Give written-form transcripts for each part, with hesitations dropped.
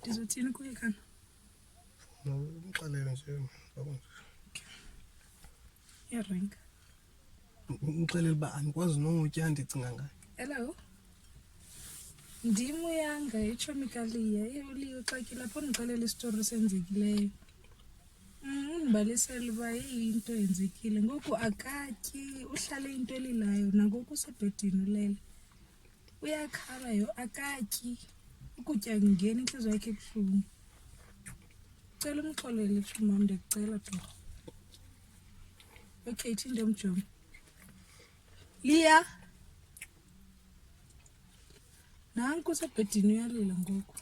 Ndizothini kuye khana? Ngixelele nje babona. Iyarenga. Ngixelele uba andikwazi nokutya ndicinga ngayo. Hello. Ndim uyanga itshomi uliyo xakile apho ndixelela isitori senzekileyo. Undibalisela uba into yenzekile ngoku akatyi uhlale into elilayo nangoku usebhedini ulele. Uyakhala akatyi ukutya kungena intliziyo yakhe ebuhlungu. Cela umxolele tshomi wam ndiyakucela torho. Okay, thinde mjonge. Liya. Nanku usebhedini uyalila ngoku.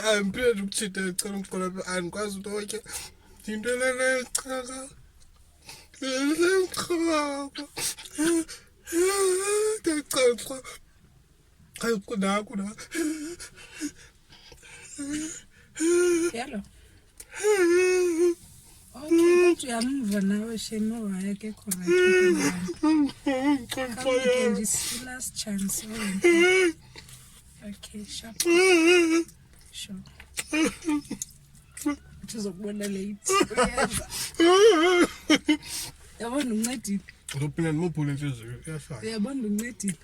I'm prepared to cheat. I'm quite okay. Yalo. Okay, uyamva nawe shema waya ke correct. Come this last chance. Okay, sharp. Sure. Uzokubona late. Yabona uncedile. Ngopina nimuphule inhliziyo iyashaya. Uyabona uncedile.